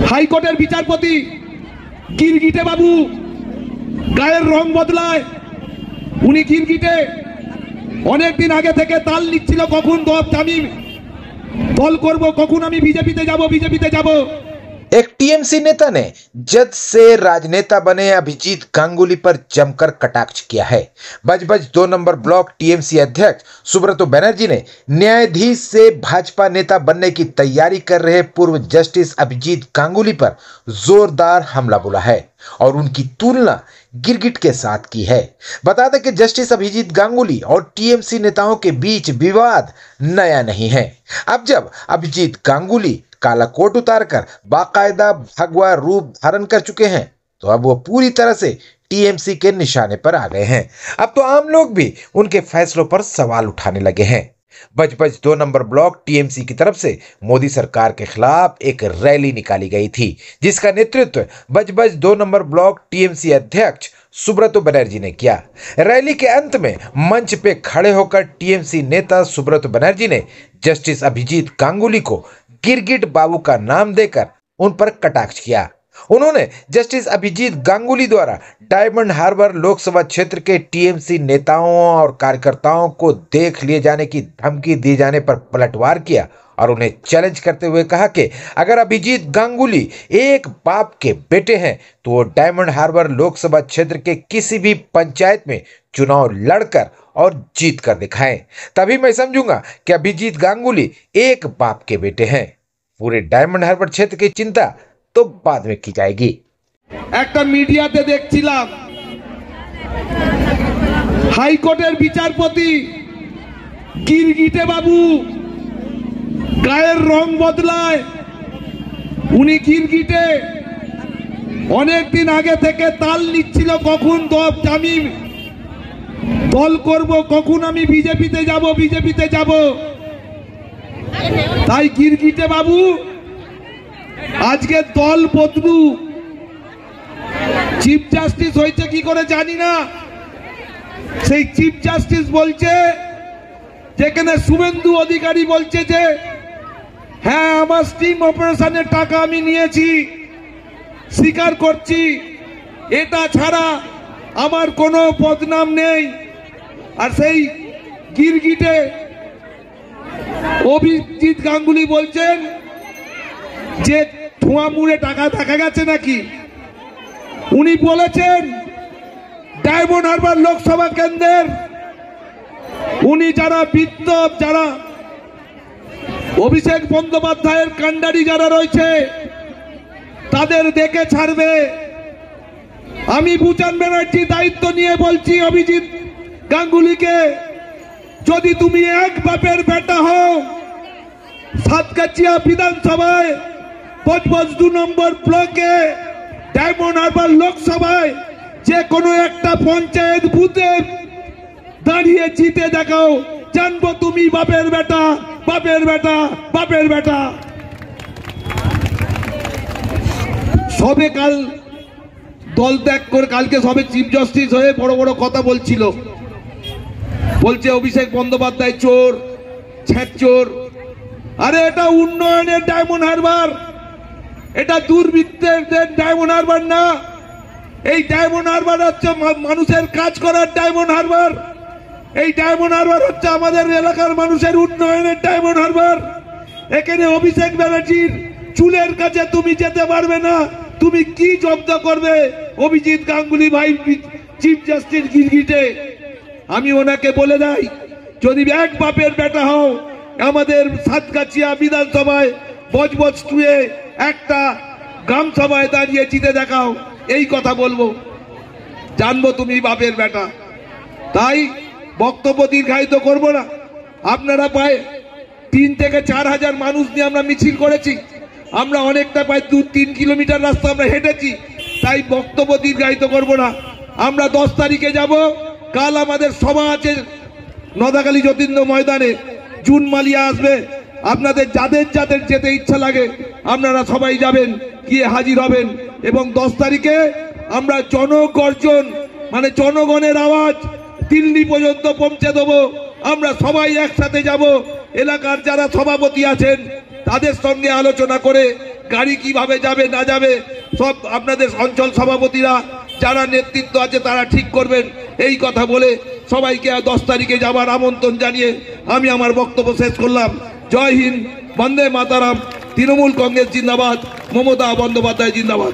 হাইকোর্টের বিচারপতি গিরগিটে বাবু গায়ের রং বদলায়। উনি গিরগিটে অনেকদিন আগে থেকে তাল নিচ্ছিল, কখন আমি দল করব, কখন আমি বিজেপিতে যাব। एक टीएमसी नेता ने जज से राजनेता बने अभिजीत गांगुली पर जमकर कटाक्ष किया है। बजबज 2 नंबर ब्लॉक टीएमसी अध्यक्ष सुब्रतो बनर्जी ने न्यायाधीश से भाजपा नेता बनने की तैयारी कर रहे पूर्व जस्टिस अभिजीत गांगुली पर जोरदार हमला बोला है और उनकी तुलना गिरगिट के साथ की है। बता दें कि जस्टिस अभिजीत गांगुली और टीएमसी नेताओं के बीच विवाद नया नहीं है। अब जब अभिजीत गांगुली काला कोट उतारकर बाकायदा भगवा रूप धारण कर चुके हैं तो अब वो पूरी तरह से टीएमसी के निशाने पर आ गए हैं। अब तो आम लोग भी उनके फैसलों पर सवाल उठाने लगे हैं। बजबज 2 नंबर ब्लॉक टीएमसी की तरफ से मोदी सरकार के खिलाफ एक रैली निकाली गई थी, जिसका नेतृत्व बजबज 2 नंबर ब्लॉक टीएमसी अध्यक्ष सुब्रतो बनर्जी ने किया। रैली के अंत में मंच पे खड़े होकर टीएमसी नेता सुब्रतो बनर्जी ने जस्टिस अभिजीत गांगुली को गिरगिट बाबू का नाम देकर उन पर कटाक्ष किया। उन्होंने जस्टिस अभिजीत गांगुली द्वारा डायमंड हार्बर लोकसभा क्षेत्र के टीएमसी नेताओं और कार्यकर्ताओं को देख लिए जाने की धमकी दिए जाने पर पलटवार किया और उन्हें चैलेंज करते हुए कहा कि अगर अभिजीत गांगुली एक बाप के बेटे हैं तो वो डायमंड हार्बर लोकसभा क्षेत्र के किसी भी पंचायत में चुनाव लड़कर और जीत कर दिखाएं, तभी मैं समझूंगा कि अभिजीत गांगुली एक बाप के बेटे हैं। पूरे डायमंड हार्बर क्षेत्र की चिंता तो बाद में की जाएगी। একটা মিডিয়াতে দেখছিলাম হাইকোর্টের বিচারপতি গিরগিটে বাবু গায়ের রং বদলায়। উনি গিরগিটে অনেকদিন আগে থেকে তাল নিচ্ছিল, কখন আমি দল করব, কখন আমি বিজেপিতে যাব। তাই গিরগিটে বাবু আজকে দল বদলু। চিফ জাস্টিস হয়েছে কি করে জানি না, সেই চিফ জাস্টিস বলছে, যেখানে শুভেন্দু অধিকারী বলছে যে হ্যাঁ আমার স্টিং অপারেশনের টাকা আমি নিয়েছি, স্বীকার করছি, এটা ছাড়া আমার কোনো বদনাম নেই। আর সেই গিরগিটে অভিজিৎ গাঙ্গুলি বলছেন যে ধোঁয়া মুড়ে টাকা দেখা গেছে নাকি। উনি বলেছেন ডায়মন্ড হারবার লোকসভা কেন্দ্রের উনি যারা বিদ্যুৎ, যারা অভিষেক বন্দ্যোপাধ্যায়ের কাণ্ডারি যারা রয়েছে তাদের দেখে ছাড়বে। আমি বুচান ব্যানার্জি দায়িত্ব নিয়ে বলছি অভিজিৎ গাঙ্গুলিকে, যদি তুমি এক বাপের বেটা হও, সাতকাছিয়া বিধানসভায় বজবজ 2 নম্বর ব্লকে ডায়মন্ড হারবার লোকসভায় যে কোনো একটা পঞ্চায়েত বুথে দাঁড়িয়ে জিতে দেখাও, জানবো তুমি বাপের বেটা। সবে কাল দল ত্যাগ করে কালকে সবে চিফ জাস্টিস হয়ে বড় বড় কথা বলছিল, বলছে অভিষেক বন্দ্যোপাধ্যায় চোর, ছ্যাঁচোর। আরে এটা উন্নয়নের ডায়মন্ড হারবার, এটা দুর্বৃত্তের ডায়মন্ড হারবার না। এই ডায়মন্ড হারবার হচ্ছে মানুষের কাজ করার ডায়মন্ড হারবার। এই ডায়মন্ড হারবার হচ্ছে আমাদের এলাকার মানুষের উন্নয়নের ডায়মন্ড হারবার। এখানে অভিষেক ব্যানার্জির চুলের কাছে তুমি যেতে পারবে না। তুমি কি জব্দ করবে অভিজিৎ গাঙ্গুলি ভাই চিফ জাস্টিস গিরগিটে? আমি ওনাকে বলে দেই, যদি এক বাপের বেটা হও, আমাদের সাতকাছিয়া বিধানসভায় বজবজ 2-এ একটা গ্রাম সভায় দাঁড়িয়ে জিতে দেখাও, এই কথা বলবো, জানবো তুমি বাপের বেটা। তাই বক্তব্য দীর্ঘায়িত করব না। আপনারা প্রায় 3 থেকে 4 হাজার মানুষ নিয়ে আমরা মিছিল করেছি, আমরা অনেকটা প্রায় 2-3 কিলোমিটার রাস্তা আমরা হেঁটেছি। তাই বক্তব্য দীর্ঘায়িত করব না। আমরা 10 তারিখে যাব। কাল আমাদের সভা আছে নদাখালী যতীন্দ্র ময়দানে, জুন মালিয়া আসবে। আপনাদের যাদের যাদের যেতে ইচ্ছা লাগে আপনারা সবাই যাবেন, গিয়ে হাজির হবেন। এবং 10 তারিখে আমরা জনগর্জন মানে জনগণের আওয়াজ দিল্লি পর্যন্ত পৌঁছে দেবো। আমরা সবাই একসাথে যাব। এলাকার যারা সভাপতি আছেন তাদের সঙ্গে আলোচনা করে গাড়ি কিভাবে যাবে না যাবে সব আপনাদের অঞ্চল সভাপতিরা যারা নেতৃত্ব আছে তারা ঠিক করবেন, এই কথা বলে সবাইকে 10 তারিখে যাবার আমন্ত্রণ জানিয়ে আমি আমার বক্তব্য শেষ করলাম। জয় হিন্দ, বন্দে মাতারাম, তৃণমূল কংগ্রেস জিন্দাবাদ, মমতা বন্দ্যোপাধ্যায় জিন্দাবাদ।